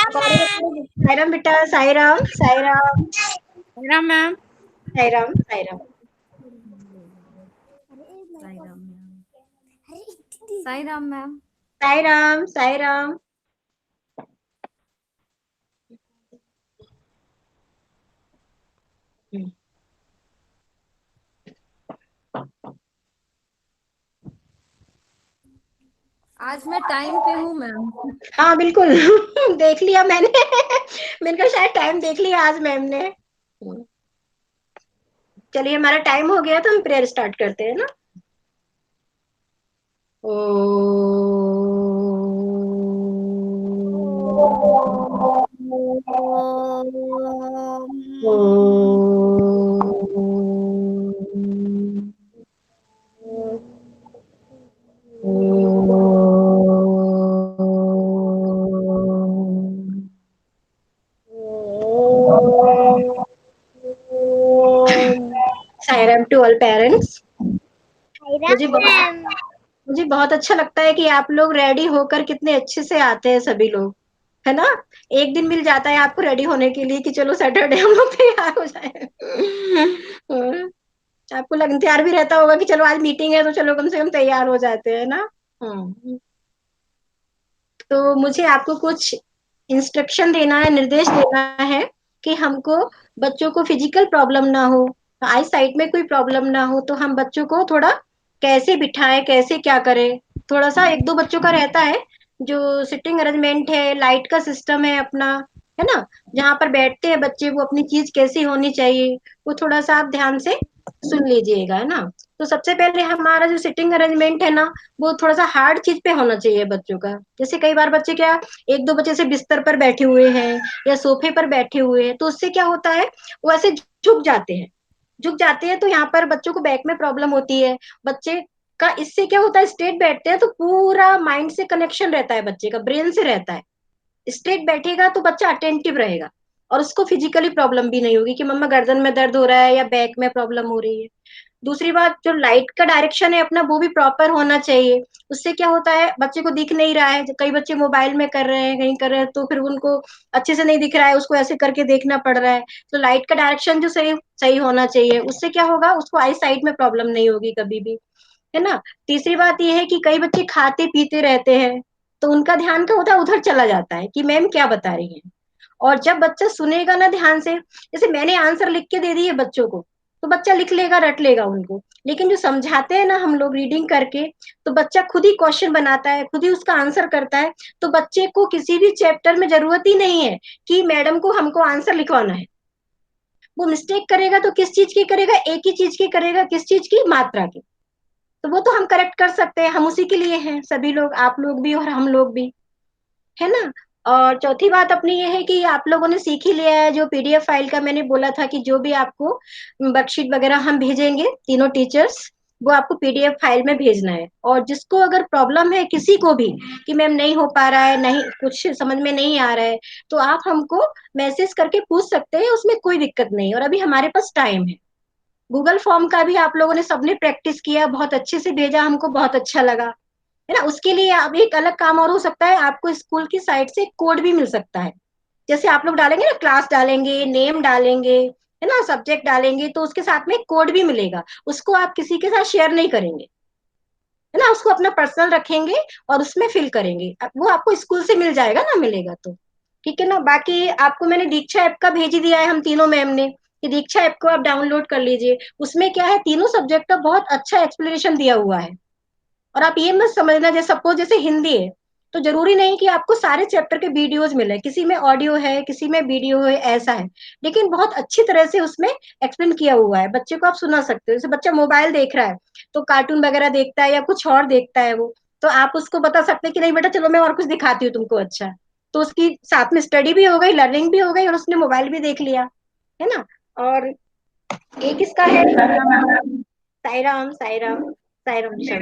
आप ऑडियो साईराम बेटा, Sairam, Sairam, Sairam ma'am. Sairam, Sairam. Sairam ma'am. Sairam, Sairam. आज मैं टाइम पे हूँ मैम। हाँ बिल्कुल देख लिया मैंने मैंने कहा शायद टाइम देख लिया आज मैम ने। चलिए हमारा टाइम हो गया तो हम प्रेयर स्टार्ट करते हैं ना। ओ साईराम टू ऑल पेरेंट्स। मुझे बहुत अच्छा लगता है कि आप लोग रेडी होकर कितने अच्छे से आते हैं सभी लोग, है ना। एक दिन मिल जाता है आपको रेडी होने के लिए कि चलो सैटरडे हम लोग तैयार हो जाए आपको लग तैयार भी रहता होगा कि चलो आज मीटिंग है तो चलो कम से कम तैयार हो जाते हैं ना। तो मुझे आपको कुछ इंस्ट्रक्शन देना है, निर्देश देना है कि हमको बच्चों को फिजिकल प्रॉब्लम ना हो, आई साइट में कोई प्रॉब्लम ना हो, तो हम बच्चों को थोड़ा कैसे बिठाएं, कैसे क्या करें। थोड़ा सा एक दो बच्चों का रहता है जो सिटिंग अरेंजमेंट है, लाइट का सिस्टम है अपना, है ना, जहाँ पर बैठते हैं बच्चे वो अपनी चीज कैसी होनी चाहिए, वो थोड़ा सा आप ध्यान से सुन लीजिएगा, है ना। तो सबसे पहले हमारा जो सिटिंग अरेंजमेंट है ना, वो थोड़ा सा हार्ड चीज पे होना चाहिए बच्चों का। जैसे कई बार बच्चे क्या, एक दो बच्चे से बिस्तर पर बैठे हुए हैं या सोफे पर बैठे हुए हैं, तो उससे क्या होता है वो ऐसे झुक जाते हैं, झुक जाते हैं तो यहाँ पर बच्चों को बैक में प्रॉब्लम होती है। बच्चे का इससे क्या होता है, स्ट्रेट बैठते हैं तो पूरा माइंड से कनेक्शन रहता है, बच्चे का ब्रेन से रहता है। स्ट्रेट बैठेगा तो बच्चा अटेंटिव रहेगा और उसको फिजिकली प्रॉब्लम भी नहीं होगी कि मम्मा गर्दन में दर्द हो रहा है या बैक में प्रॉब्लम हो रही है। दूसरी बात, जो लाइट का डायरेक्शन है अपना वो भी प्रॉपर होना चाहिए। उससे क्या होता है बच्चे को दिख नहीं रहा है, कई बच्चे मोबाइल में कर रहे हैं कहीं कर रहे हैं तो फिर उनको अच्छे से नहीं दिख रहा है, उसको ऐसे करके देखना पड़ रहा है। तो लाइट का डायरेक्शन जो सही सही होना चाहिए, उससे क्या होगा उसको आई साइट में प्रॉब्लम नहीं होगी कभी भी, है ना। तीसरी बात ये है कि कई बच्चे खाते पीते रहते हैं तो उनका ध्यान क्या होता है उधर चला जाता है कि मैम क्या बता रही है। और जब बच्चा सुनेगा ना ध्यान से, जैसे मैंने आंसर लिख के दे दी है बच्चों को तो बच्चा लिख लेगा रट लेगा उनको, लेकिन जो समझाते हैं ना हम लोग रीडिंग करके, तो बच्चा खुद ही क्वेश्चन बनाता है, खुद ही उसका आंसर करता है। तो बच्चे को किसी भी चैप्टर में जरूरत ही नहीं है कि मैडम को हमको आंसर लिखवाना है। वो मिस्टेक करेगा तो किस चीज की करेगा, एक ही चीज की करेगा, किस चीज की, मात्रा की। तो वो तो हम करेक्ट कर सकते हैं, हम उसी के लिए हैं सभी लोग, आप लोग भी और हम लोग भी, है ना। और चौथी बात अपनी ये है कि आप लोगों ने सीख ही लिया है जो पीडीएफ फाइल का मैंने बोला था कि जो भी आपको वर्कशीट वगैरह हम भेजेंगे तीनों टीचर्स, वो आपको पीडीएफ फाइल में भेजना है। और जिसको अगर प्रॉब्लम है किसी को भी कि मैम नहीं हो पा रहा है, नहीं कुछ समझ में नहीं आ रहा है, तो आप हमको मैसेज करके पूछ सकते हैं, उसमें कोई दिक्कत नहीं। और अभी हमारे पास टाइम है। गूगल फॉर्म का भी आप लोगों ने सबने प्रैक्टिस किया, बहुत अच्छे से भेजा, हमको बहुत अच्छा लगा, है ना। उसके लिए अब एक अलग काम और हो सकता है, आपको स्कूल की साइट से कोड भी मिल सकता है। जैसे आप लोग डालेंगे ना, क्लास डालेंगे, नेम डालेंगे, है ना, सब्जेक्ट डालेंगे, तो उसके साथ में कोड भी मिलेगा। उसको आप किसी के साथ शेयर नहीं करेंगे, है ना, उसको अपना पर्सनल रखेंगे और उसमें फिल करेंगे। वो आपको स्कूल से मिल जाएगा ना, मिलेगा तो ठीक है ना। बाकी आपको मैंने दीक्षा ऐप का भेज ही दिया है हम तीनों मैम ने, कि दीक्षा ऐप को आप डाउनलोड कर लीजिए। उसमें क्या है, तीनों सब्जेक्ट का बहुत अच्छा एक्सप्लेनेशन दिया हुआ है। और आप ये मत समझना जैसे सपोज जैसे हिंदी है तो जरूरी नहीं कि आपको सारे चैप्टर के वीडियोज मिले, किसी में ऑडियो है किसी में वीडियो है, ऐसा है। लेकिन बहुत अच्छी तरह से उसमें एक्सप्लेन किया हुआ है, बच्चे को आप सुना सकते हो। जैसे बच्चा मोबाइल देख रहा है तो कार्टून वगैरह देखता है या कुछ और देखता है वो, तो आप उसको बता सकते हैं कि नहीं बेटा चलो मैं और कुछ दिखाती हूँ तुमको, अच्छा। तो उसकी साथ में स्टडी भी हो गई, लर्निंग भी हो गई और उसने मोबाइल भी देख लिया, है ना। और एक इसका है, साईराम, साईराम, साईराम निशा।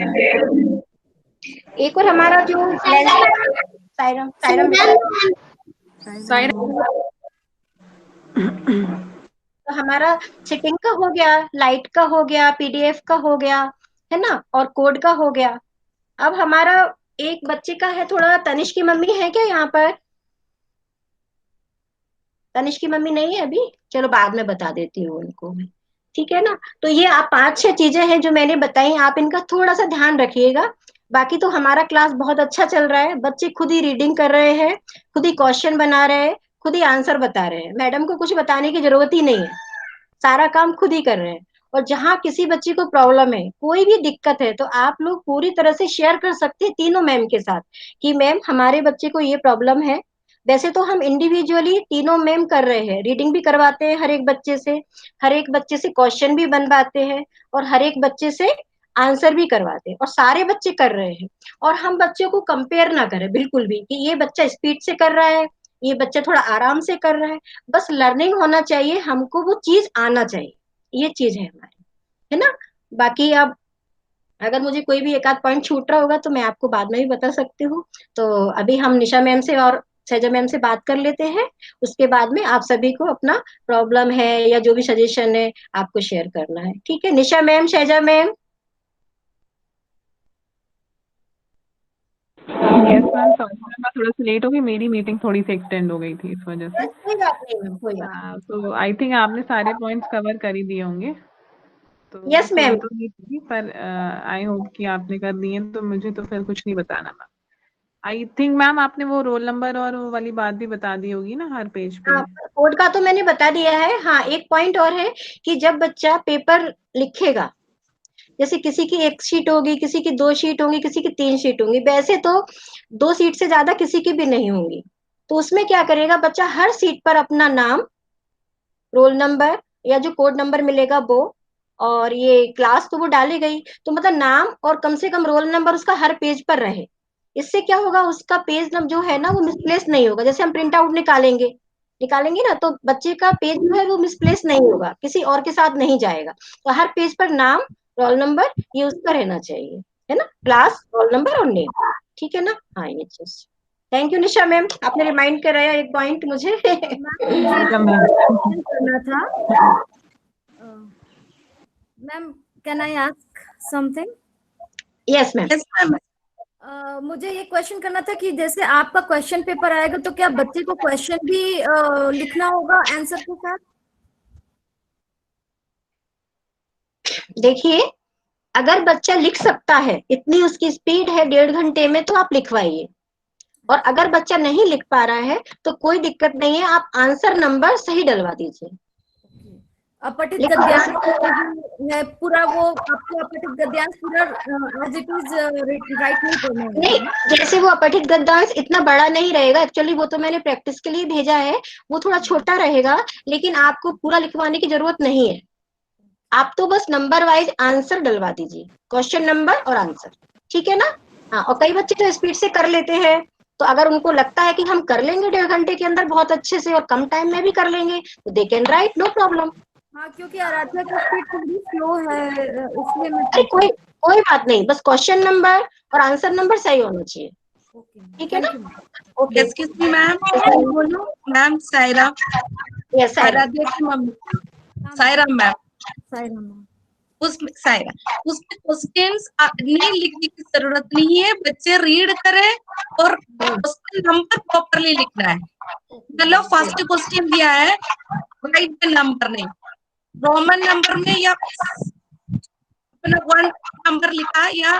एक और हमारा जो साईराम, साईराम बेटा। साईराम। तो हमारा चिटिंग का हो गया, लाइट का हो गया, पीडीएफ का हो गया, है ना, और कोड का हो गया। अब हमारा एक बच्चे का है थोड़ा, तनिष की मम्मी है क्या यहाँ पर? तनिष की मम्मी नहीं है अभी, चलो बाद में बता देती हूँ उनको मैं, ठीक है ना। तो ये आप 5-6 चीजें हैं जो मैंने बताई, आप इनका थोड़ा सा ध्यान रखिएगा। बाकी तो हमारा क्लास बहुत अच्छा चल रहा है, बच्चे खुद ही रीडिंग कर रहे हैं, खुद ही क्वेश्चन बना रहे हैं, खुद ही आंसर बता रहे हैं, मैडम को कुछ बताने की जरूरत ही नहीं है, सारा काम खुद ही कर रहे हैं। और जहां किसी बच्चे को प्रॉब्लम है, कोई भी दिक्कत है, तो आप लोग पूरी तरह से शेयर कर सकते हैं तीनों मैम के साथ कि मैम हमारे बच्चे को ये प्रॉब्लम है। वैसे तो हम इंडिविजुअली तीनों मैम कर रहे हैं, रीडिंग भी करवाते हैं हर एक बच्चे से, हर एक बच्चे से क्वेश्चन भी बनवाते हैं, और हर एक बच्चे से आंसर भी करवाते हैं, और सारे बच्चे कर रहे हैं। और हम बच्चों को कंपेयर ना करें बिल्कुल भी कि ये बच्चा स्पीड से कर रहा है, ये बच्चा थोड़ा आराम से कर रहा है। बस लर्निंग होना चाहिए, हमको वो चीज आना चाहिए, ये चीज है हमारी, है ना। बाकी अब अगर मुझे कोई भी एक आध पॉइंट छूट रहा होगा तो मैं आपको बाद में भी बता सकती हूँ। तो अभी हम निशा मैम से और सैजा मैम से बात कर लेते हैं, उसके बाद में आप सभी को अपना प्रॉब्लम है या जो भी सजेशन है आपको शेयर करना है, ठीक है। Nisha ma'am, सैजा ma'am. Yes ma'am, sorry ma'am, मैं थोड़ा सा लेट हो गई, मेरी मीटिंग थोड़ी सी एक्सटेंड हो गई थी इस वजह से। कोई बात नहीं मैम, कोई बात तो आई थिंक आपने सारे पॉइंट्स कवर कर ही दिए होंगे, तो नहीं। यस कोई मैम। तो नहीं थी, पर आई होप कि आपने कर दिए, तो मुझे तो फिर कुछ नहीं बताना मैम। आई थिंक मैम आपने वो रोल नंबर और वो वाली बात भी बता दी होगी ना हर पेज पे। हाँ, कोड का तो मैंने बता दिया है। हाँ, एक पॉइंट और है कि जब बच्चा पेपर लिखेगा, जैसे किसी की एक शीट होगी, किसी की 2 शीट होंगी, किसी की 3 शीट होंगी, वैसे तो 2 शीट से ज्यादा किसी की भी नहीं होंगी। तो उसमें क्या करेगा बच्चा, हर सीट पर अपना नाम, रोल नंबर या जो कोड नंबर मिलेगा वो, और ये क्लास तो वो डाली गई, तो मतलब नाम और कम से कम रोल नंबर उसका हर पेज पर रहे। इससे क्या होगा, उसका पेज नंबर जो है ना वो मिसप्लेस नहीं होगा। जैसे हम प्रिंट आउट निकालेंगे निकालेंगे ना, तो बच्चे का पेज जो है वो मिसप्लेस नहीं होगा, किसी और के साथ नहीं जाएगा। तो हर पेज पर नाम, रोल नंबर ये उसका रहना चाहिए, है ना, क्लास, रोल नंबर और नेम, ठीक है ना। हाँ, ये चीज। थैंक यू निशा मैम, आपने रिमाइंड कराया एक पॉइंट मुझे। मैम मुझे वेलकम मैम। क्वेश्चन करना था। Ma'am can I ask something? Yes ma'am. Yes ma'am. मुझे ये क्वेश्चन करना था कि जैसे आपका क्वेश्चन पेपर आएगा तो क्या बच्चे को क्वेश्चन भी लिखना होगा आंसर के साथ? देखिए, अगर बच्चा लिख सकता है, इतनी उसकी स्पीड है 1.5 घंटे में, तो आप लिखवाइए। और अगर बच्चा नहीं लिख पा रहा है तो कोई दिक्कत नहीं है, आप आंसर नंबर सही डलवा दीजिए। अपठित लिख गद्यांश है पूरा, वो आपको अपठित गद्यांश पूरा एज इट इज राइट नहीं करना नहीं, है। जैसे वो अपठित गद्यांश इतना बड़ा नहीं रहेगा एक्चुअली, वो तो मैंने प्रैक्टिस के लिए भेजा है, वो थोड़ा छोटा रहेगा, लेकिन आपको पूरा लिखवाने की जरूरत नहीं है। आप तो बस नंबर वाइज आंसर डलवा दीजिए, क्वेश्चन नंबर और आंसर, ठीक है ना। हाँ, और कई बच्चे तो स्पीड से कर लेते हैं, तो अगर उनको लगता है कि हम कर लेंगे 1.5 घंटे के अंदर बहुत अच्छे से और कम टाइम में भी कर लेंगे, तो they can write, no problem. हाँ, क्योंकि आराध्या की स्पीड थोड़ी स्लो है, इसलिए मैं अरे पूछ कोई कोई बात नहीं, बस क्वेश्चन नंबर और आंसर नंबर सही होना चाहिए, ओके ठीक है ना। Thank you ma'am. Okay. Excuse me ma'am, बोलो मैम। सायरा, यस सायरा। आराध्या की मम्मी हाँ ma'am. Saira ma'am. Saira ma'am. उसमें सायरा, उसमें क्वेश्चंस नहीं लिखने की जरूरत नहीं है, बच्चे रीड करें और क्वेश्चन नंबर प्रॉपरली लिखना है। मतलब फर्स्ट क्वेश्चन दिया है, right the number name, Roman number में या अपना 1 नंबर लिखा या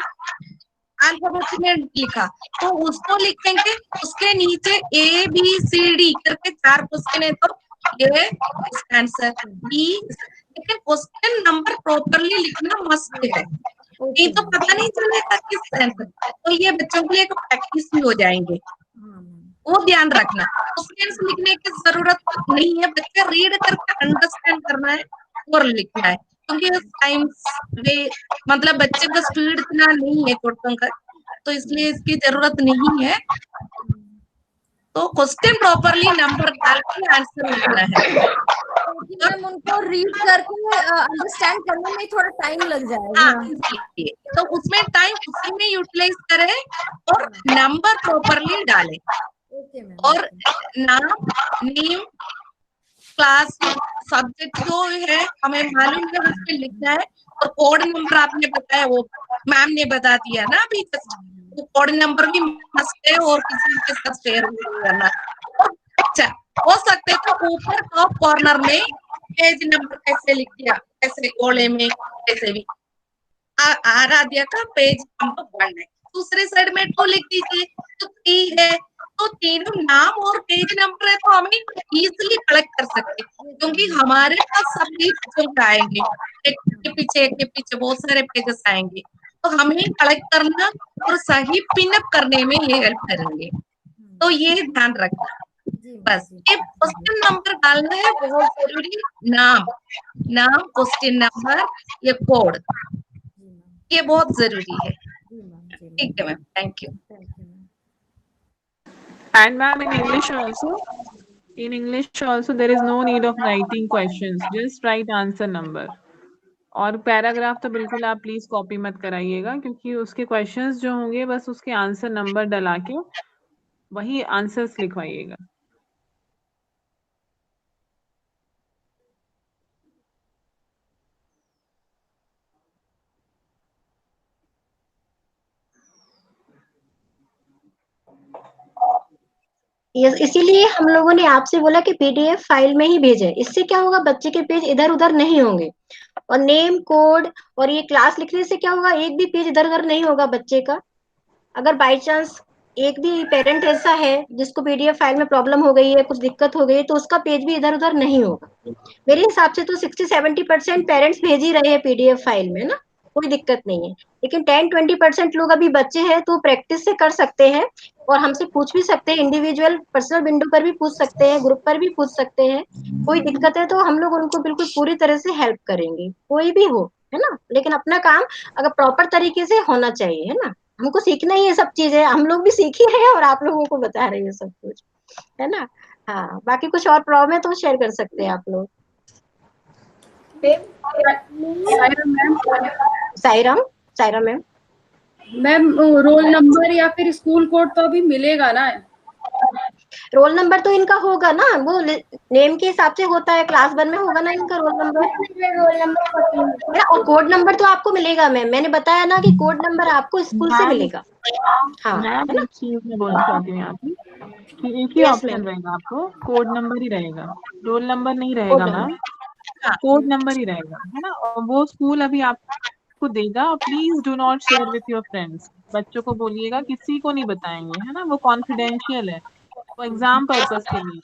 अल्फाबेट में लिखा, तो उसको लिखेंगे। उसके नीचे ए बी सी डी करके 4 क्वेश्चन है, तो ये इसका आंसर बी। लेकिन क्वेश्चन नंबर प्रॉपरली लिखना मस्ट है, नहीं ओके तो मैम। पता नहीं चलेगा किस आंसर। तो ये बच्चों के लिए एक प्रैक्टिस भी हो जाएंगे, हाँ मैम। वो ध्यान रखना। क्वेश्चन लिखने की जरूरत नहीं है, बच्चे रीड करके अंडरस्टैंड करना है और लिखना है, क्योंकि टाइम्स वे मतलब बच्चे का स्पीड इतना नहीं है छोटों का, तो इसलिए इसकी जरूरत नहीं है। तो क्वेश्चन प्रॉपरली नंबर डाल के आंसर लिखना है। क्योंकि मैम उनको रीड करके अंडरस्टैंड करने में थोड़ा टाइम लग हाँ, जाएगा। इसलिए तो उसमें टाइम उसी में यूटिलाइज करें और नंबर प्रॉपरली डालें। Okay ma'am. और नाम, नेम, क्लास, सब्जेक्ट जो है हमें मालूम है उसमें लिखना है। और कोड नंबर आपने बताया, वो मैम ने बता दिया ना अभी तक, तो कोड नंबर भी मस्ट है और किसी के साथ शेयर नहीं करना। और अच्छा, हो सकते तो ऊपर टॉप कॉर्नर में पेज नंबर कैसे लिख दिया, कैसे गोले में कैसे भी आराध्या का पेज नंबर 1 है, दूसरे साइड में 2 लिख दीजिए, तो 3 है, तो तीनों नाम और पेज नंबर है तो हमें इजीली कलेक्ट कर सकते हैं, क्योंकि हमारे पास सभी पेज आएंगे, एक के पीछे बहुत सारे पेजेस आएंगे, तो हमें कलेक्ट करना और सही पिनअप करने में ये हेल्प करेंगे। तो ये ध्यान रखना, बस ये क्वेश्चन नंबर डालना है बहुत जरूरी, नाम क्वेश्चन नंबर, ये कोड, ये बहुत जरूरी है। ठीक है ma'am, thank you. And ma'am, in English also there is no need of writing questions. Just write answer number. और पैराग्राफ तो बिल्कुल आप प्लीज कॉपी मत कराइएगा, क्योंकि उसके क्वेश्चंस जो होंगे बस उसके आंसर नंबर डला के वही आंसर्स लिखवाइएगा। इसीलिए हम लोगों ने आपसे बोला कि पीडीएफ फाइल में ही भेजें। इससे क्या होगा, बच्चे के पेज इधर उधर नहीं होंगे, और नेम कोड और ये क्लास लिखने से क्या होगा, एक भी पेज इधर उधर नहीं होगा बच्चे का। अगर बाई चांस एक भी पेरेंट ऐसा है जिसको पीडीएफ फाइल में प्रॉब्लम हो गई है, कुछ दिक्कत हो गई है, तो उसका पेज भी इधर उधर नहीं होगा। मेरे हिसाब से तो 60-70% पेरेंट्स भेज ही रहे हैं पीडीएफ फाइल में ना, कोई दिक्कत नहीं है। लेकिन 10-20% लोग अभी बच्चे हैं, तो प्रैक्टिस से कर सकते हैं और हमसे पूछ भी सकते हैं, इंडिविजुअल पर्सनल विंडो पर भी पूछ सकते हैं, ग्रुप पर भी पूछ सकते हैं। कोई दिक्कत है तो हम लोग उनको बिल्कुल पूरी तरह से हेल्प करेंगे, कोई भी हो, है ना। लेकिन अपना काम अगर प्रॉपर तरीके से होना चाहिए, है ना। हमको सीखना ही है सब चीजें, हम लोग भी सीख ही रहे हैं और आप लोगों को बता रहे हैं सब कुछ, है ना। हाँ, बाकी कुछ और प्रॉब्लम है तो शेयर कर सकते हैं आप लोग। Saira ma'am ma'am roll number या फिर स्कूल कोड तो अभी मिलेगा ना? रोल नंबर तो इनका होगा ना, वो नेम के हिसाब से होता है, क्लास 1 में होगा ना इनका रोल नंबर। और कोड नंबर तो आपको मिलेगा मैम, मैंने बताया ना कि कोड नंबर आपको स्कूल से मिलेगा। हाँ, मैम एक चीज मैं बोलना चाहती हूँ यहाँ पे कि एक ही ऑप्शन रहेगा, आपको कोड नंबर ही रहेगा, रोल नंबर नहीं रहेगा मैम, कोड नंबर ही रहेगा, है ना। और वो स्कूल अभी आपको देगा। Please do not share with your friends, बच्चों को बोलिएगा किसी को नहीं बताएंगे, है ना, वो कॉन्फिडेंशियल है, वो एग्जाम पर्पस के लिए।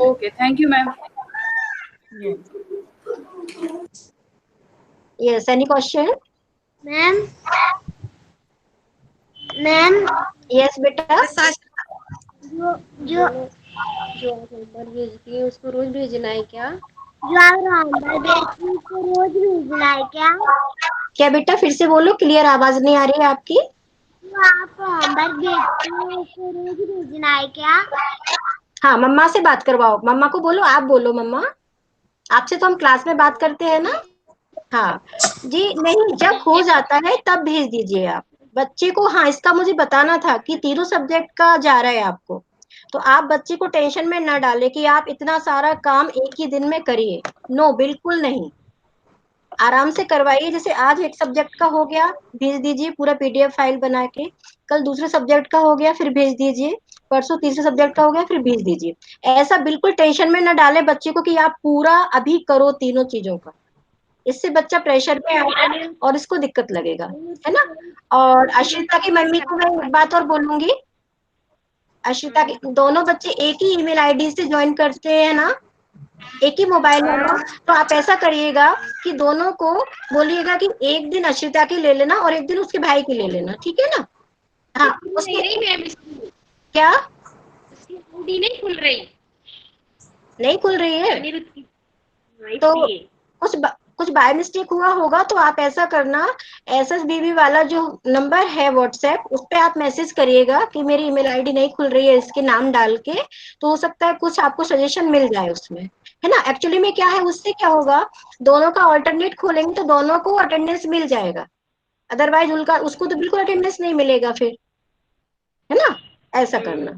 Okay, thank you ma'am. Yes, any question ma'am? Yes बेटा। जो नंबर भेजती है उसको रोज भेजना है क्या? जो आप नंबर भेजती है उसको रोज भेजना है क्या बेटा फिर से बोलो, क्लियर आवाज नहीं आ रही है आपकी। जो आप नंबर भेजती है उसको रोज भेजना है क्या? हाँ, मम्मा से बात करवाओ, मम्मा को बोलो, आप बोलो मम्मा, आपसे तो हम क्लास में बात करते हैं ना। हाँ जी, नहीं, जब हो जाता है तब भेज दीजिए आप बच्चे को। हाँ, इसका मुझे बताना था कि तीनों सब्जेक्ट का जा रहा है आपको, तो आप बच्चे को टेंशन में ना डाले कि आप इतना सारा काम एक ही दिन में करिए। नो, बिल्कुल नहीं, आराम से करवाइए। जैसे आज एक सब्जेक्ट का हो गया, भेज दीजिए पूरा पीडीएफ फाइल बना के, कल दूसरे सब्जेक्ट का हो गया फिर भेज दीजिए, परसों तीसरे सब्जेक्ट का हो गया फिर भेज दीजिए। ऐसा बिल्कुल टेंशन में न डाले बच्चे को कि आप पूरा अभी करो तीनों चीजों का, इससे बच्चा प्रेशर पे आएगा और इसको दिक्कत लगेगा, है ना। और अश्विता की मम्मी को मैं एक बात और बोलूंगी, अश्विता के दोनों बच्चे एक ही ईमेल आईडी से ज्वाइन करते हैं ना, एक ही मोबाइल नंबर, तो आप ऐसा करिएगा कि दोनों को बोलिएगा कि एक दिन अश्विता की ले लेना और एक दिन उसके भाई की ले लेना, ठीक है ना। हाँ, क्या नहीं खुल रही है, तो कुछ बाय मिस्टेक हुआ होगा, तो आप ऐसा करना, SSBB वाला जो नंबर है व्हाट्सएप, उस पे आप मैसेज करिएगा कि मेरी ईमेल आईडी नहीं खुल रही है, इसके नाम डाल के, तो हो सकता है कुछ आपको सजेशन मिल जाए उसमें, है ना। एक्चुअली में क्या है, उससे क्या होगा, दोनों का ऑल्टरनेट खोलेंगे तो दोनों को अटेंडेंस मिल जाएगा, अदरवाइज उसको तो बिल्कुल अटेंडेंस नहीं मिलेगा फिर, है ना। ऐसा करना,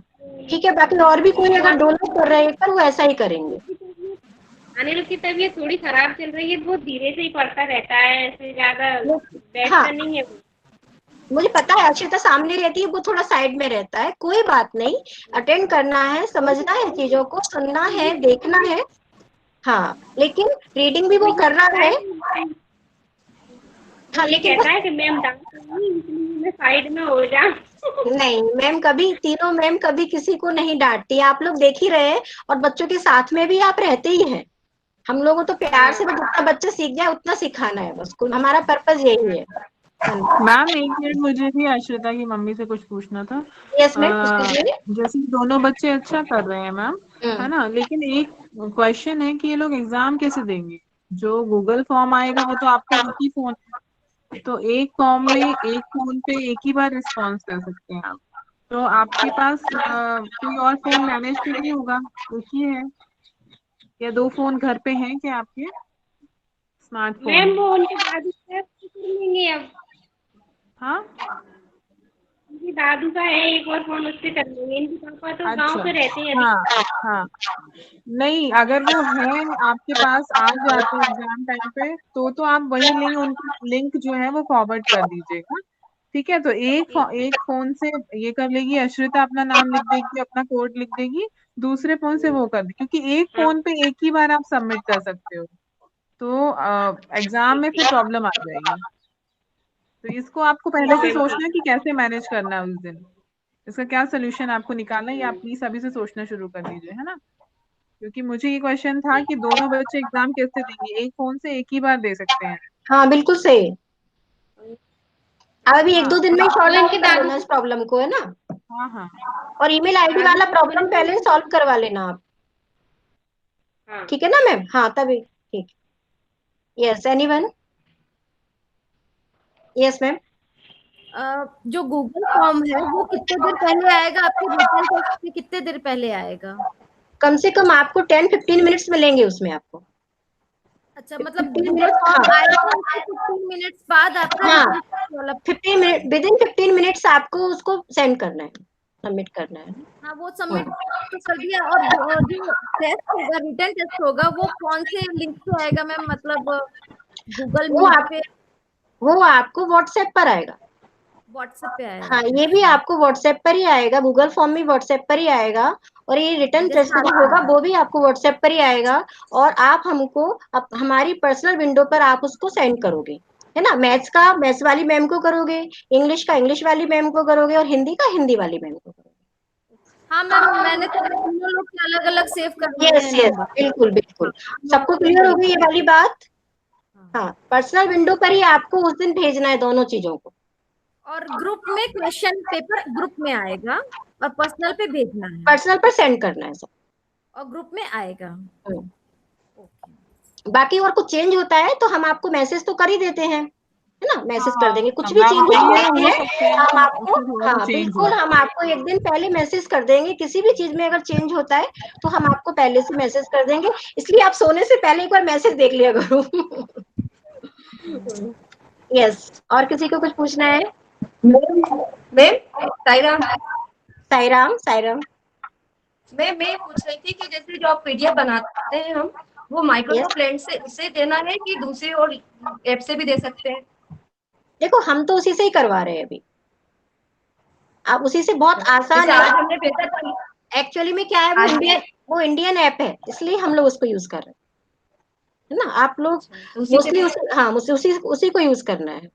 ठीक है। बाकी और भी कोई अगर डाउनलोड कर रहे हैं वो ऐसा ही करेंगे। अनिल की तबीयत थोड़ी खराब चल रही है, बहुत धीरे से ही पढ़ता रहता है, ऐसे ज्यादा बैठता नहीं है। मुझे पता है अक्षिता सामने रहती है, वो थोड़ा साइड में रहता है, कोई बात नहीं, अटेंड करना है, समझना है, चीजों को सुनना है, देखना है। हाँ, लेकिन रीडिंग भी वो कर रहा है। हाँ, लेकिन कहता है कि मैम डांट रही है, इसलिए मैं साइड में हो जा। नहीं मैम, कभी तीनों मैम कभी किसी को नहीं डांटती, आप लोग देख ही रहे हैं, और बच्चों के साथ में भी आप रहते ही हैं। हम लोगों तो प्यार से जितना बच्चा सीख जाए उतना सिखाना है, बस हमारा पर्पज यही है। मैम एक मिनट, मुझे भी अश्रिता की मम्मी से कुछ पूछना था। यस मैम, पूछ लीजिए। जैसे दोनों बच्चे अच्छा कर रहे हैं मैम, है ना, लेकिन एक क्वेश्चन है कि ये लोग एग्जाम कैसे देंगे? जो गूगल फॉर्म आएगा वो तो आपका एक ही फोन है, तो एक फॉर्म में एक फोन पे एक ही बार रिस्पॉन्स कर सकते हैं आप, तो आपके पास कोई और फोन मैनेज तो नहीं होगा? एक ही है या दो फोन घर पे हैं क्या आपके स्मार्टफोन? मैम वो उनके दादू से कर लेंगे अब। हाँ, उनकी दादू का है एक और फोन, उससे कर लेंगे। इनके पापा तो गांव अच्छा, पे रहते हैं हाँ अभी। हाँ, नहीं अगर वो है आपके पास आ जाते एग्जाम टाइम पे, तो आप वही लिंक, उनका लिंक जो है वो फॉरवर्ड कर दीजिएगा, ठीक है? तो एक फोन से ये कर लेगी अश्रिता, अपना नाम लिख देगी, अपना कोड लिख देगी, दूसरे फोन से वो कर देगी, क्योंकि एक फोन पे एक ही बार आप सबमिट कर सकते हो, तो एग्जाम में फिर प्रॉब्लम आ जाएगी। तो इसको आपको पहले से सोचना है कि कैसे मैनेज करना है उस दिन, इसका क्या सोल्यूशन आपको निकालना है, ये आप प्लीज अभी से सोचना शुरू कर दीजिए, है ना? क्योंकि मुझे ये क्वेश्चन था कि दोनों बच्चे एग्जाम कैसे देंगे, एक फोन से एक ही बार दे सकते हैं। हाँ बिल्कुल सही। अब अभी एक दो हाँ दिन में सॉल्व इनके कर दादू लेना इस प्रॉब्लम को, है ना? हाँ हाँ और ईमेल आईडी वाला प्रॉब्लम पहले सॉल्व करवा लेना आप, हाँ। ठीक है ना मैम? हाँ तभी ठीक। Yes, anyone? Yes ma'am. जो गूगल फॉर्म है वो कितने देर पहले आएगा, आपके रिटर्न टेस्ट से कितने देर पहले आएगा? कम से कम आपको 10-15 मिनट्स मिलेंगे उसमें आपको। अच्छा, मतलब 15 गूगल मिनट्स, फॉर्म हाँ आएगा उसके 15 मिनट्स बाद आपका हाँ, रिटर्न टेस्ट वाला। 15 मिनट, विद इन 15 मिनट्स आपको उसको सेंड करना है, सबमिट करना है। हाँ, वो हाँ। सबमिट तो कर दिया। और जो टेस्ट होगा, रिटर्न टेस्ट होगा, वो कौन से लिंक पे आएगा मैम? मतलब गूगल वो मीट आप पे, वो आपको व्हाट्सएप पर आएगा। व्हाट्सएप पे आएगा? हाँ, ये भी आपको व्हाट्सएप पर ही आएगा, गूगल फॉर्म भी व्हाट्सएप पर ही आएगा, और ये रिटर्न जैसे टेस्ट जो होगा वो भी आपको व्हाट्सएप पर ही आएगा। और आप हमको हमारी पर्सनल विंडो पर आप उसको सेंड करोगे, है ना? मैथ्स का मैथ्स वाली मैम को करोगे, इंग्लिश का इंग्लिश वाली मैम को करोगे, और हिंदी का हिंदी वाली मैम को करोगे। हाँ मैम, मैंने तो तीनों लोग के अलग अलग सेव कर लिए यस हैं यस, नंबर। बिल्कुल बिल्कुल। हाँ, सबको क्लियर होगी ये वाली बात? हाँ, पर्सनल विंडो पर ही आपको उस दिन भेजना है दोनों चीजों को। और ग्रुप में क्वेश्चन पेपर ग्रुप में आएगा, और पर्सनल पे भेजना है, पर्सनल पर सेंड करना है सब। और ग्रुप में आएगा। बाकी और कुछ चेंज होता है तो हम आपको मैसेज तो कर ही देते हैं, है ना? मैसेज कर देंगे, कुछ हाँ भी मैम, चेंज वही होता है, हो है सकता है हम कि आपको, उसमें थोड़ा सा हाँ चेंज हो। बिल्कुल, हम आपको एक दिन पहले मैसेज कर देंगे। किसी भी चीज में अगर चेंज होता है तो हम आपको पहले से मैसेज कर देंगे, इसलिए आप सोने से पहले एक बार मैसेज देख लिया करो। यस, और किसी को कुछ पूछना है? मैम साईराम। साईराम, साईराम। मैं पूछ रही थी कि जैसे जो आप पीडीएफ बनाते हैं हम, वो यस, माइक्रोसॉफ्ट लेंस से उससे देना है कि दूसरी और ऐप से भी दे सकते हैं? देखो हम तो उसी से ही करवा रहे हैं अभी, आप उसी से, बहुत आसान जैसे है। आज हमने भेजा था, एक्चुअली में क्या है, आज भी वो इंडियन ऐप है, इसलिए हम लोग उसको यूज कर रहे हैं, है ना? आप लोग तो उसी से मोस्टली हाँ, मुझे उसी को यूज करना है।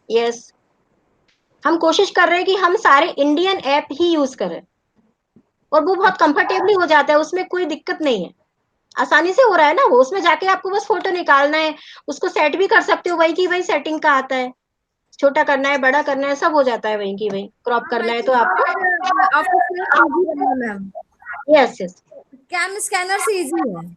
यस, हम कोशिश कर रहे हैं कि हम सारे इंडियन ऐप ही यूज करें, और वो बहुत कंफर्टेबली हो जाता है, उसमें कोई दिक्कत नहीं है, आसानी से हो रहा है ना वो। उसमें जाके आपको बस फोटो निकालना है, उसको सेट भी कर सकते हो, वही की वही सेटिंग का आता है, छोटा करना है, बड़ा करना है, सब हो जाता है वही की वही, क्रॉप हाँ, करना है तो माइक्रोसॉफ्ट आपको। ऑफिस में इजी है ma'am, yes yes, CamScanner से इजी है।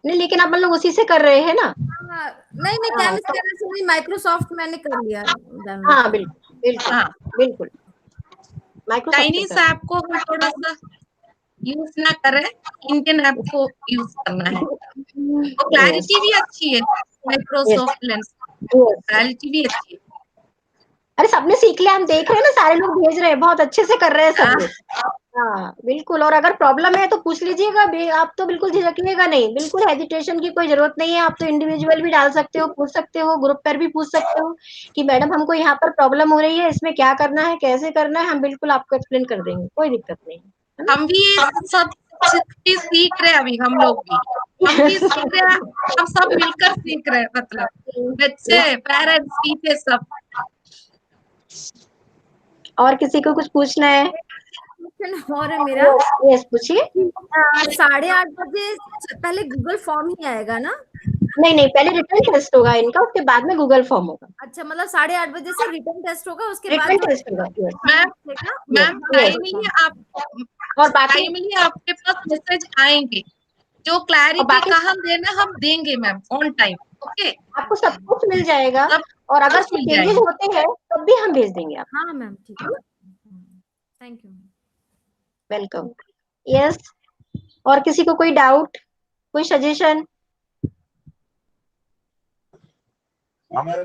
नहीं लेकिन आप मतलब उसी से कर रहे हैं ना? हाँ, नहीं नहीं, कैम हाँ तो, स्कैनर से नहीं, माइक्रोसॉफ्ट मैंने कर लिया डाउनलोड हाँ कर। बिल्कुल बिल्कुल हाँ, बिल्कुल, माइक्रोसॉफ्ट से चाइनीज कर। ऐप को हम थोड़ा सा यूज ना करें, इंडियन ऐप को यूज करना है। और यस क्लैरिटी भी अच्छी है, yes Microsoft lens yes. Clarity भी अच्छी है। अरे सबने सीख लिया, हम देख रहे हैं ना, सारे लोग भेज रहे हैं, बहुत अच्छे से कर रहे हैं सब लोग। हाँ बिल्कुल, और अगर प्रॉब्लम है तो पूछ लीजिएगा, आप तो बिल्कुल झिझकिएगा नहीं, बिल्कुल हेजिटेशन की कोई जरूरत नहीं है। आप तो इंडिविजुअल भी डाल सकते हो, पूछ सकते हो, ग्रुप पर भी पूछ सकते हो कि मैडम हमको यहाँ पर प्रॉब्लम हो रही है, इसमें क्या करना है, कैसे करना है, हम बिल्कुल आपको एक्सप्लेन कर देंगे, कोई दिक्कत नहीं है ना। हम भी ये सब चीज सीख रहे हैं अभी, हम लोग भी, हम भी सीख रहे हैं, हम सब मिलकर सीख रहे हैं, मतलब बच्चे, पेरेंट्स, टीचर, सब। और किसी को कुछ पूछना है? क्वेश्चन और है मेरा। यस पूछिए। 8:30 बजे पहले गूगल फॉर्म ही आएगा ना? नहीं नहीं, पहले रिटन टेस्ट होगा इनका, उसके बाद में गूगल फॉर्म होगा। अच्छा, मतलब 8:30 बजे से रिटन टेस्ट होगा, उसके बाद रिटन टेस्ट होगा। मैम टाइमली और बाकी टाइमली आपके पास मैसेज आएंगे, जो क्लैरिटी कहाँ देना हम देंगे मैम, ऑन टाइम। ओके, आपको सब कुछ मिल जाएगा, सब और अगर कुछ कोई मिल चेंजेस जाएगा। होते हैं तब भी हम भेज देंगे आपको। हाँ मैम, ठीक है, थैंक यू। वेलकम। यस, और किसी को कोई डाउट, कोई सजेशन? हमारे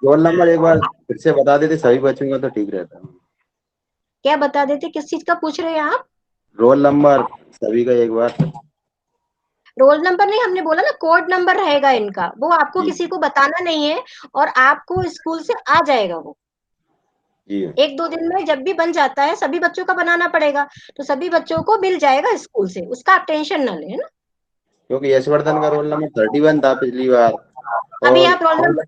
रोल नंबर एक बार फिर से बता देते सभी बच्चों का तो ठीक रहता। क्या बता देते, किस चीज का पूछ रहे हैं आप? रोल नंबर सभी का एक बार। रोल नंबर नहीं, हमने बोला ना कोड नंबर रहेगा इनका, वो आपको जी किसी को बताना नहीं है, और आपको स्कूल से आ जाएगा वो जी 1-2 दिन में। जब भी बन जाता है सभी बच्चों का बनाना पड़ेगा, तो सभी बच्चों को मिल जाएगा स्कूल से, उसका आप टेंशन ना लें, है ना। क्योंकि यशवर्धन का रोल नंबर 31 था पिछली बार, अभी और आप रोल नंबर,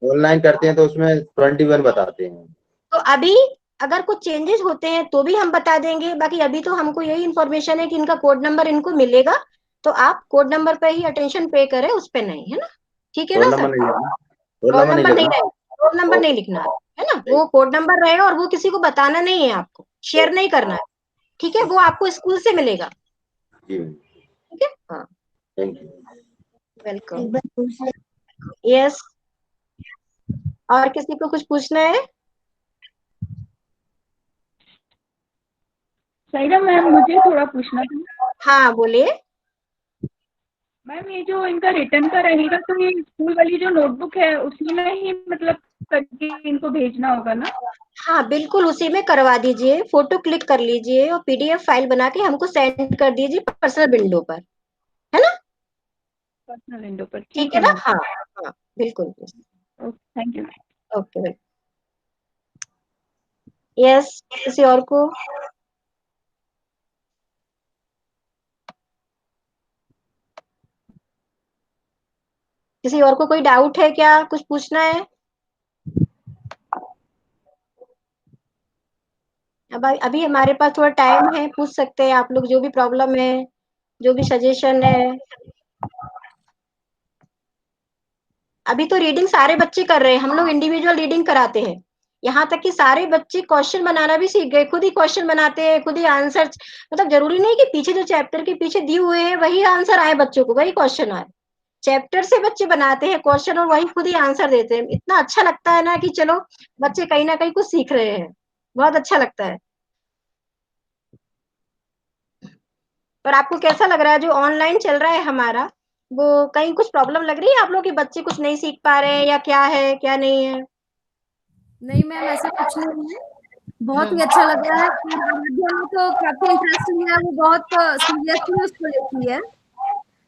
ऑनलाइन करते हैं तो उसमें 21 बताते हैं। तो अभी अगर कुछ चेंजेस होते हैं तो भी हम बता देंगे, बाकी अभी तो हमको यही इन्फॉर्मेशन है कि इनका कोड नंबर इनको मिलेगा, तो आप कोड नंबर पे ही अटेंशन पे करें, उस पे नहीं, है ना। ठीक है रोल ना नंबर सर? नहीं लिखना, रोल रोल नंबर नहीं नंबर नहीं लिखना। रहेगा, रोल नंबर नहीं ओके, लिखना है ना, वो कोड नंबर रहेगा, और वो किसी को बताना नहीं है, आपको शेयर नहीं करना है, ठीक है, वो आपको स्कूल से मिलेगा। जी ठीक है, हाँ, थैंक यू। वेलकम। यस, और किसी को कुछ पूछना है? सायरा मैम, मुझे थोड़ा पूछना था। हाँ बोलिए। मैम, ये जो इनका रिटर्न का रहेगा तो ये स्कूल वाली जो नोटबुक है उसी में ही मतलब करके इनको भेजना होगा ना? हाँ बिल्कुल, उसी में करवा दीजिए, फोटो क्लिक कर लीजिए और पीडीएफ फाइल बना के हमको सेंड कर दीजिए पर्सनल विंडो पर, है ना। पर्सनल विंडो पर, ठीक ठीक है है ना, मैम। हाँ हाँ बिल्कुल। Okay, thank you. Okay, yes, किसी और को? किसी और को कोई डाउट है क्या, कुछ पूछना है? अब अभी हमारे पास थोड़ा टाइम है, पूछ सकते हैं आप लोग, जो भी प्रॉब्लम है, जो भी सजेशन है। अभी तो रीडिंग सारे बच्चे कर रहे हैं, हम लोग इंडिविजुअल रीडिंग कराते हैं, यहाँ तक कि सारे बच्चे क्वेश्चन बनाना भी सीख गए, खुद ही क्वेश्चन बनाते हैं, खुद ही आंसर, मतलब जरूरी नहीं कि पीछे जो चैप्टर के पीछे दिए हुए हैं वही आंसर आए बच्चों को, वही क्वेश्चन आए, चैप्टर से बच्चे बनाते हैं क्वेश्चन और वही खुद ही आंसर देते हैं। इतना अच्छा लगता है ना कि चलो बच्चे कहीं ना कहीं कुछ सीख रहे हैं, बहुत अच्छा लगता है। पर आपको कैसा लग रहा है जो ऑनलाइन चल रहा है हमारा, वो कहीं कुछ प्रॉब्लम लग रही है आप लोग कि बच्चे कुछ नहीं सीख पा रहे हैं, या क्या है क्या नहीं है? नहीं मैम, ऐसा कुछ नहीं है, बहुत ही अच्छा लग रहा है। आराध्या में तो काफी इंटरेस्ट लिया है, वो बहुत सीरियसली उसको लेती है,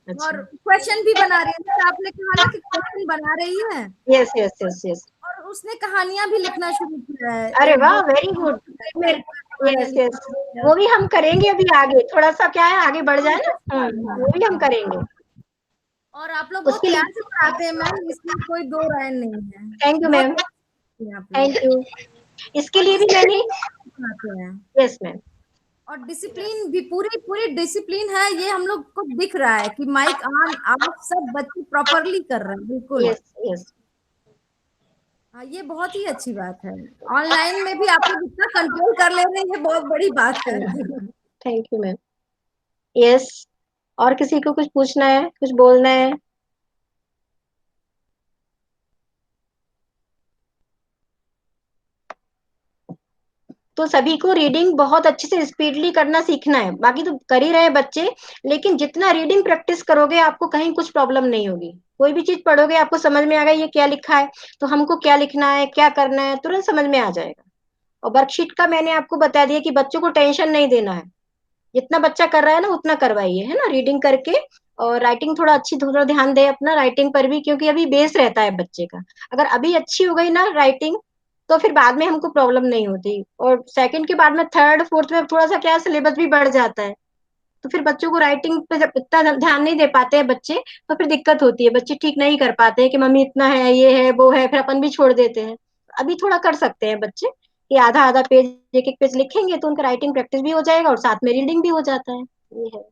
अच्छा, और क्वेश्चन भी बना रही है, जैसे आपने कहा ना कि क्वेश्चन बना रही है, यस यस यस यस। और उसने कहानियां भी लिखना शुरू किया है, अरे एक वाह, दो वेरी गुड। कहानियां यस यस, लिखी है। वो भी हम करेंगे अभी आगे, थोड़ा सा क्या है आगे बढ़ जाए ना, वो भी हम हाँ, करेंगे। और आप लोग बहुत उसके लिए प्यार से पढ़ाते हैं मैम, इसमें कोई दो राय नहीं है, थैंक यू बहुत मैम, अच्छे हैं आप लोग, थैंक यू। इसके और लिए भी मैंने, डिसिप्लिन पढ़ाते हैं, यस मैम, और डिसिप्लिन भी पूरी पूरी डिसिप्लिन है, ये हम लोग को दिख रहा है कि माइक ऑन ऑफ सब बच्चे प्रॉपरली कर रहे हैं, बिल्कुल। यस यस, हाँ, ये बहुत ही अच्छी बात है, ऑनलाइन में भी आप लोग इतना कंट्रोल कर ले रहे हैं, ये बहुत बड़ी बात है। Thank you ma'am. यस, और किसी को कुछ पूछना है, कुछ बोलना है? तो सभी को रीडिंग बहुत अच्छे से स्पीडली करना सीखना है, बाकी तो कर ही रहे हैं बच्चे, लेकिन जितना रीडिंग प्रैक्टिस करोगे आपको कहीं कुछ प्रॉब्लम नहीं होगी। कोई भी चीज पढ़ोगे आपको समझ में आ गया ये क्या लिखा है, तो हमको क्या लिखना है, क्या करना है, तुरंत समझ में आ जाएगा। और वर्कशीट का मैंने आपको बता दिया कि बच्चों को टेंशन नहीं देना है, जितना बच्चा कर रहा है ना उतना करवाइए, है ना, रीडिंग करके। और राइटिंग थोड़ा ध्यान दे अपना राइटिंग पर भी, क्योंकि अभी बेस रहता है बच्चे का। अगर अभी अच्छी हो गई ना राइटिंग, तो फिर बाद में हमको प्रॉब्लम नहीं होती। और सेकंड के बाद में थर्ड फोर्थ में थोड़ा सा क्या सिलेबस भी बढ़ जाता है, तो फिर बच्चों को राइटिंग पे जब इतना ध्यान नहीं दे पाते हैं बच्चे, तो फिर दिक्कत होती है, बच्चे ठीक नहीं कर पाते हैं कि मम्मी इतना है, ये है, वो है, फिर अपन भी छोड़ देते हैं। अभी थोड़ा कर सकते हैं बच्चे कि आधा आधा पेज, एक एक पेज लिखेंगे तो उनका राइटिंग प्रैक्टिस भी हो जाएगा और साथ में रीडिंग भी हो जाता है। ये है।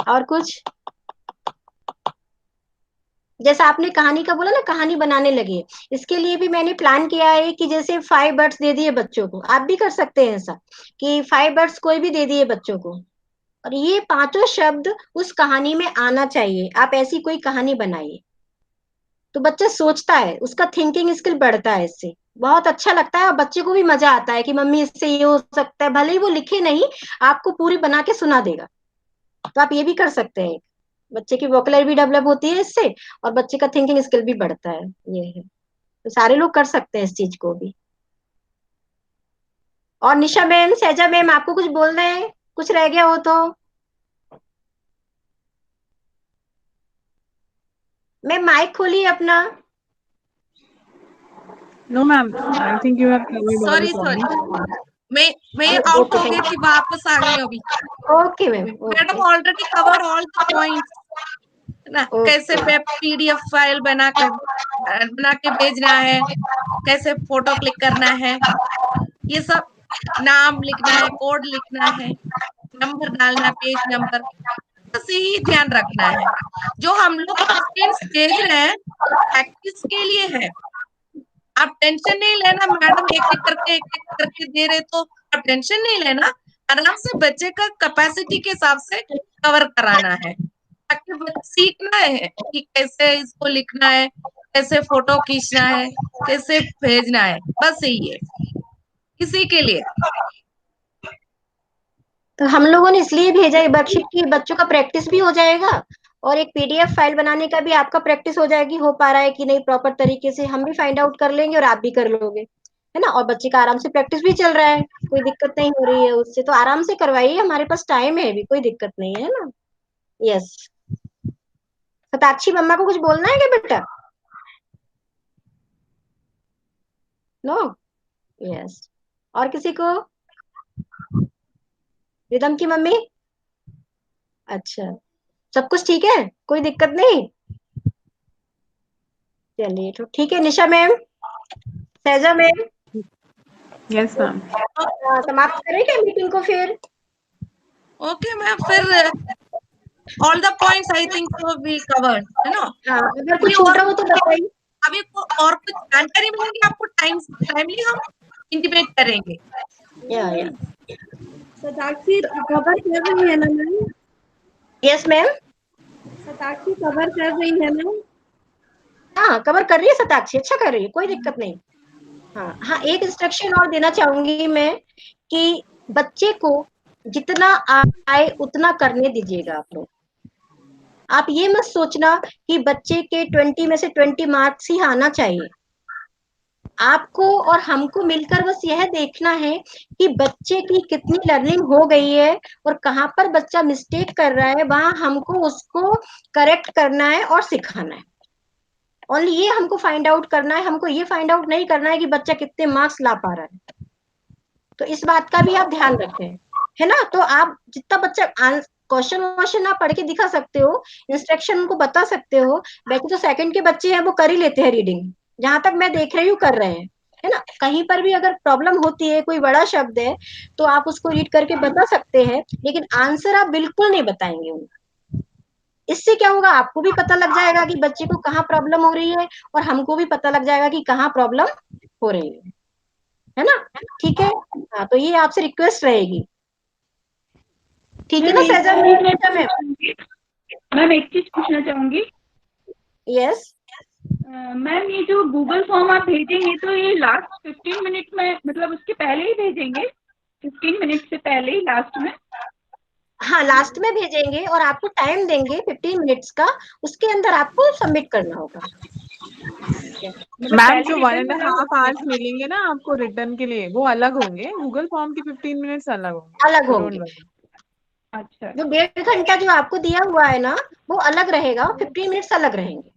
और कुछ? जैसा आपने कहानी का बोला ना, कहानी बनाने लगी, इसके लिए भी मैंने प्लान किया है कि जैसे 5 वर्ड्स दे दिए बच्चों को, आप भी कर सकते हैं ऐसा कि 5 वर्ड्स कोई भी दे दिए बच्चों को, और ये पांचों शब्द उस कहानी में आना चाहिए। आप ऐसी कोई कहानी बनाइए तो बच्चा सोचता है, उसका थिंकिंग स्किल बढ़ता है, इससे बहुत अच्छा लगता है और बच्चे को भी मजा आता है कि मम्मी इससे ये हो सकता है, भले ही वो लिखे नहीं, आपको पूरी बना के सुना देगा। तो आप ये भी कर सकते हैं, बच्चे की वोकैबुलरी भी डेवलप होती है इससे, और बच्चे का थिंकिंग स्किल भी बढ़ता है। ये है, तो सारे लोग कर सकते हैं इस चीज को भी। और निशा मैम, सैजा मैम, आपको कुछ बोलना है, कुछ रह गया हो तो? मैम माइक खोलिए अपना। No, ma'am. I think you have covered all the sorry sorry, points. मैं आउट हो गई थी, वापस आ गई अभी। Okay ma'am, madam okay already covered all the points ना, कैसे वेब पीडीएफ फाइल बना के भेजना है, कैसे फोटो क्लिक करना है, ये सब, नाम लिखना है, कोड लिखना है, नंबर डालना, पेज नंबर, बस यही ध्यान रखना है। जो हम लोग क्वेश्चंस भेज रहे हैं प्रैक्टिस के लिए है, आप टेंशन नहीं लेना। मैडम एक एक करके दे रहे तो आप टेंशन नहीं लेना, आराम से बच्चे का कैपेसिटी के हिसाब से कवर कराना है, ताकि सीखना है कि कैसे इसको लिखना है, कैसे फोटो खींचना है, कैसे भेजना है, बस यही है, इसी के लिए। तो हम लोगों ने इसलिए भेजा है वर्कशीट की, बच्चों का प्रैक्टिस भी हो जाएगा और एक पीडीएफ फाइल बनाने का भी आपका प्रैक्टिस हो जाएगी, हो पा रहा है कि नहीं प्रॉपर तरीके से, हम भी फाइंड आउट कर लेंगे और आप भी कर लोगे, है ना। और बच्चे का आराम से प्रैक्टिस भी चल रहा है, कोई दिक्कत नहीं हो रही है उससे, तो आराम से करवाइए, हमारे पास टाइम है अभी, कोई दिक्कत नहीं है ना। यस। सताक्षी मम्मा को कुछ बोलना है क्या बेटा? नो? यस। और किसी को? रिदम की मम्मी? अच्छा, सब कुछ ठीक है, कोई दिक्कत नहीं? चलिए तो ठीक है। Nisha ma'am, सैजा ma'am, Yes, ma'am. समाप्त करें क्या मीटिंग को फिर? ओके मैम, फिर all the points I think so we covered, है ना। हाँ, अगर अभी कुछ छूटा और हो तो बताइए। अभी और कुछ जानकारी मिलेगी आपको, टाइमली हम इंटीमेट करेंगे। या सताक्षी कवर कर रही है ना ma'am? Yes ma'am. Satakshi cover कर रही है ना? हाँ, कवर कर रही है सताक्षी, अच्छा कर रही है, कोई दिक्कत नहीं। हाँ हाँ, एक इंस्ट्रक्शन और देना चाहूंगी मैं कि बच्चे को जितना आए उतना करने दीजिएगा आप लोग। आप ये मत सोचना कि बच्चे के 20 में से 20 मार्क्स ही आना चाहिए। आपको और हमको मिलकर बस यह देखना है कि बच्चे की कितनी लर्निंग हो गई है और कहाँ पर बच्चा मिस्टेक कर रहा है, वहां हमको उसको करेक्ट करना है और सिखाना है। ओनली ये हमको फाइंड आउट करना है, हमको ये फाइंड आउट नहीं करना है कि बच्चा कितने मार्क्स ला पा रहा है। तो इस बात का भी आप ध्यान रखें, है ना। तो आप जितना बच्चा क्वेश्चन वॉश्चन आप पढ़ के दिखा सकते हो, इंस्ट्रक्शन उनको बता सकते हो। वैसे तो सेकंड के बच्चे हैं वो कर ही लेते हैं रीडिंग, जहां तक मैं देख रही हूँ कर रहे हैं, है ना। कहीं पर भी अगर प्रॉब्लम होती है, कोई बड़ा शब्द है, तो आप उसको रीड करके बता सकते हैं, लेकिन आंसर आप बिल्कुल नहीं बताएंगे उनको। इससे क्या होगा, आपको भी पता लग जाएगा कि बच्चे को कहाँ प्रॉब्लम हो रही है, और हमको भी पता लग जाएगा कि कहाँ प्रॉब्लम हो रही है ना। ठीक है। हाँ, तो ये आपसे रिक्वेस्ट रहेगी, ठीक है मैम ना एक सैजा चीज मैं मैम? मैम एक चीज पूछना चाहूंगी। यस। मैम ये जो गूगल फॉर्म आप भेजेंगे तो ये लास्ट 15 मिनट में, मतलब उसके पहले ही भेजेंगे? 15 मिनट से पहले ही, लास्ट में? हाँ, लास्ट में भेजेंगे और आपको टाइम देंगे 15 मिनट्स का, उसके अंदर आपको सबमिट करना होगा। है। मैम जो पहले 1.5 आवर्स मिलेंगे ना आपको रिटर्न के लिए वो अलग होंगे, गूगल फॉर्म की 15 मिनट्स अलग होंगे, अलग तो होंगे। Don't worry. अच्छा जो 1.5 घंटा जो आपको दिया हुआ है ना वो अलग रहेगा, 15 मिनट्स अलग रहेंगे।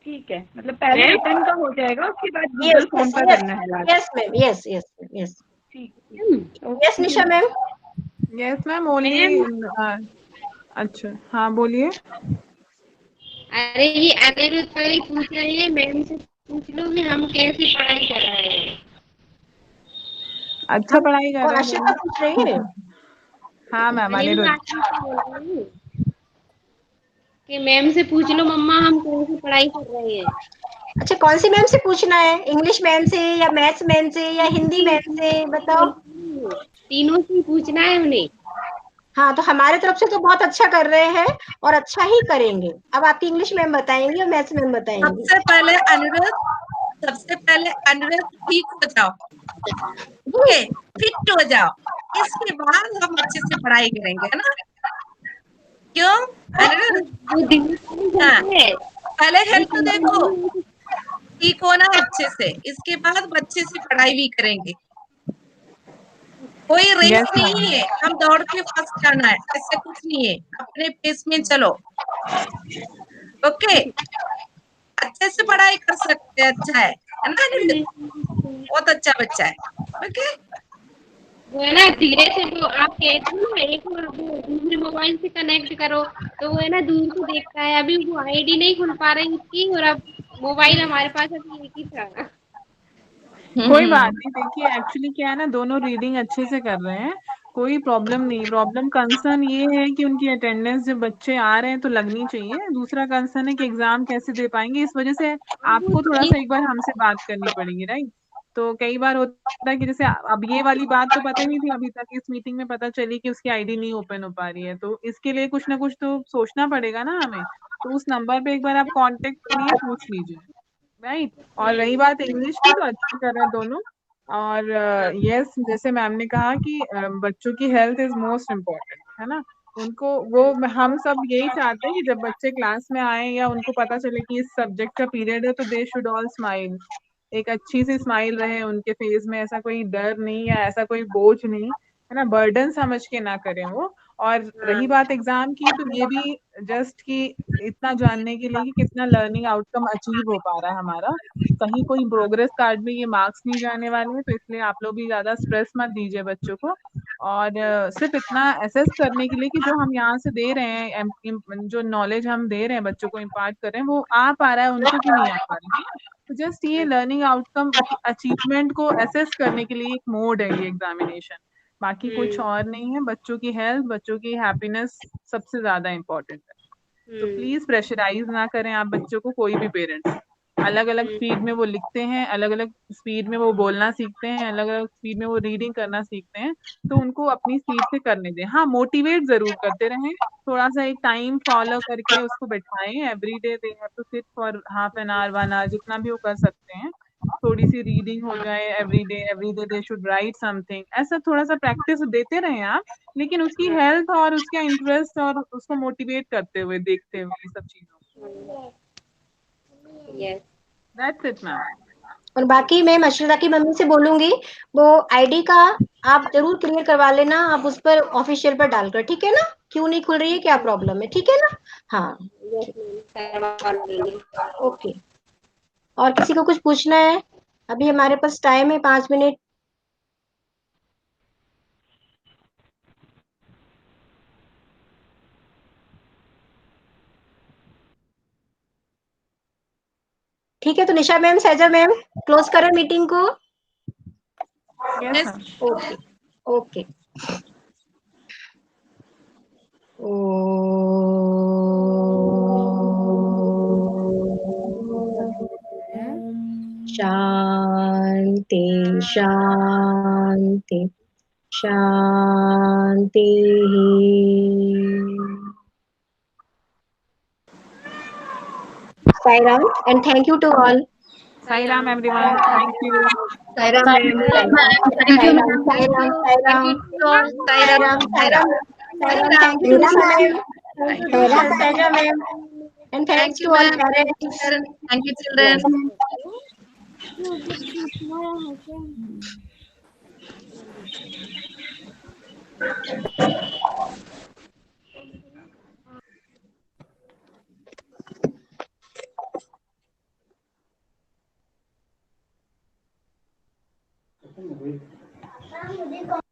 ठीक है, मतलब पहले रिटर्न का हो जाएगा, उसके बाद यस गूगल फॉर्म यस का यस करना है last. Yes ma'am, yes yes yes ठीक है। यस निशा मैम। Yes ma'am only. अच्छा हाँ बोलिए। अरे ये अनिरुद्ध भाई पूछ रहे हैं, मैम से पूछ लो कि हम कैसे पढ़ाई कर रहे हैं। अच्छा पढ़ाई कर और रहे हैं अशिका पूछ रही है बोलिए। हाँ मैम अनिरुद्ध अनिरुद्ध। आशीष से बोल रही हूँ कि मैम से पूछ लो मम्मा हम कैसे पढ़ाई कर रहे हैं। अच्छा कौन सी मैम से पूछना है, इंग्लिश मैम से या मैथ्स मैम से या हिंदी मैम से, बताओ। तीनों से पूछना है उन्हें। हाँ तो हमारे तरफ से तो बहुत अच्छा कर रहे हैं और अच्छा ही करेंगे। अब आपकी इंग्लिश मैम बताएंगी और मैथ्स मैम बताएंगी। सबसे पहले अनिरुद्ध ठीक हो जाओ, ठीक है, फिट हो जाओ, इसके बाद हम अच्छे से पढ़ाई करेंगे, है ना? क्यों अनिरुद्ध? हाँ, पहले हेल्थ तो देखो, ठीक होना अच्छे से, इसके बाद अच्छे से पढ़ाई भी करेंगे। कोई रेस यस नहीं मैम। है, हम दौड़ के फर्स्ट जाना है, ऐसे कुछ नहीं है, अपने पेस में चलो। ओके, अच्छे से पढ़ाई कर सकते हैं, अच्छा है ना अनिरुद्ध? बहुत अच्छा बच्चा है। ओके, वो है ना धीरे से, वो आप कहते हो ना एक और वो दूसरे मोबाइल से कनेक्ट करो, तो वो है ना दूर से देखता है। अभी वो आईडी नहीं खुल पा रही उसकी, और अब मोबाइल हमारे पास अभी एक ही था। कोई बात नहीं, देखिए एक्चुअली क्या है ना, दोनों रीडिंग अच्छे से कर रहे हैं, कोई प्रॉब्लम नहीं। प्रॉब्लम कंसर्न ये है कि उनकी अटेंडेंस जब बच्चे आ रहे हैं तो लगनी चाहिए। दूसरा कंसर्न है कि एग्जाम कैसे दे पाएंगे, इस वजह से आपको थोड़ा सा एक बार हमसे बात करनी पड़ेगी, राइट? तो कई बार होता है कि जैसे अब ये वाली बात तो पता नहीं थी, अभी तक इस मीटिंग में पता चली कि उसकी आईडी नहीं ओपन हो पा रही है, तो इसके लिए कुछ ना कुछ तो सोचना पड़ेगा ना हमें। तो उस नंबर पे एक बार आप कांटेक्ट करिए, पूछ लीजिए, राइट? और रही बात इंग्लिश की, तो अच्छा कर रहे हैं दोनों। और यस जैसे मैम ने कहा कि बच्चों की हेल्थ इज मोस्ट इम्पोर्टेंट, है ना? उनको वो हम सब यही चाहते हैं कि जब बच्चे क्लास में आए या उनको पता चले कि इस सब्जेक्ट का पीरियड है, तो दे शुड ऑल स्माइल। एक अच्छी सी स्माइल रहे उनके फेस में, ऐसा कोई डर नहीं या ऐसा कोई बोझ नहीं, है ना? बर्डन समझ के ना करें वो। और रही बात एग्जाम की, तो ये भी जस्ट कि इतना जानने के लिए कि कितना लर्निंग आउटकम अचीव हो पा रहा है हमारा। कहीं कोई प्रोग्रेस कार्ड में ये मार्क्स नहीं जाने वाले हैं, तो इसलिए आप लोग भी ज्यादा स्ट्रेस मत दीजिए बच्चों को। और सिर्फ इतना असेस करने के लिए कि जो हम यहाँ से दे रहे हैं, जो नॉलेज हम दे रहे हैं बच्चों को इम्पार्ट कर रहे हैं, वो आ पा रहा है उनको कि नहीं आ पा रहा है। तो जस्ट ये लर्निंग आउटकम अचीवमेंट को असेस करने के लिए एक मोड है ये एग्जामिनेशन, बाकी कुछ और नहीं है। बच्चों की हेल्थ, बच्चों की हैप्पीनेस सबसे ज्यादा इम्पोर्टेंट है। तो प्लीज प्रेशराइज ना करें आप बच्चों को, कोई भी पेरेंट्स। अलग अलग स्पीड में वो लिखते हैं, अलग अलग स्पीड में वो बोलना सीखते हैं, अलग अलग स्पीड में वो रीडिंग करना सीखते हैं, तो उनको अपनी स्पीड से करने दें। हाँ मोटिवेट जरूर करते रहें, थोड़ा सा एक टाइम फॉलो करके उसको बैठाएं। Every day they have to sit for half an hour, 1 hour, जितना भी वो कर सकते हैं। थोड़ी सी रीडिंग हो जाए every day they should write something, ऐसा थोड़ा सा प्रैक्टिस देते रहें आप। लेकिन उसकी हेल्थ और उसका इंटरेस्ट और उसको मोटिवेट करते हुए, देखते हुए ये सब चीजों को। Yes that's it ma'am. और बाकी मैं मशरूदा की मम्मी से बोलूंगी, वो आईडी का आप जरूर क्लियर करवा लेना, आप उस पर ऑफिशियल पर डालकर, ठीक है ना? क्यों नहीं खुल रही है, क्या प्रॉब्लम है, ठीक है ना? हाँ यस मैम करवा लेंगे। ओके। और किसी को कुछ पूछना है? अभी हमारे पास टाइम है 5 मिनट। ठीक है, तो निशा मैम, सैजा मैम, क्लोज करें मीटिंग को। Yes ma'am. Okay okay. Shanti Shanti Shanti. Sai Ram, and thank you to all. Sai Ram everyone, thank you. Sai Ram, Thank you, ma'am. Thank you, ma'am. Sai Ram, Sai Ram, Sai Ram, Sai Ram, Sai Ram. Thank you, Nisha ma'am. Thank you, Saija ma'am. And Thank thanks you, to all ma'am. parents. Thank you, children. मुझे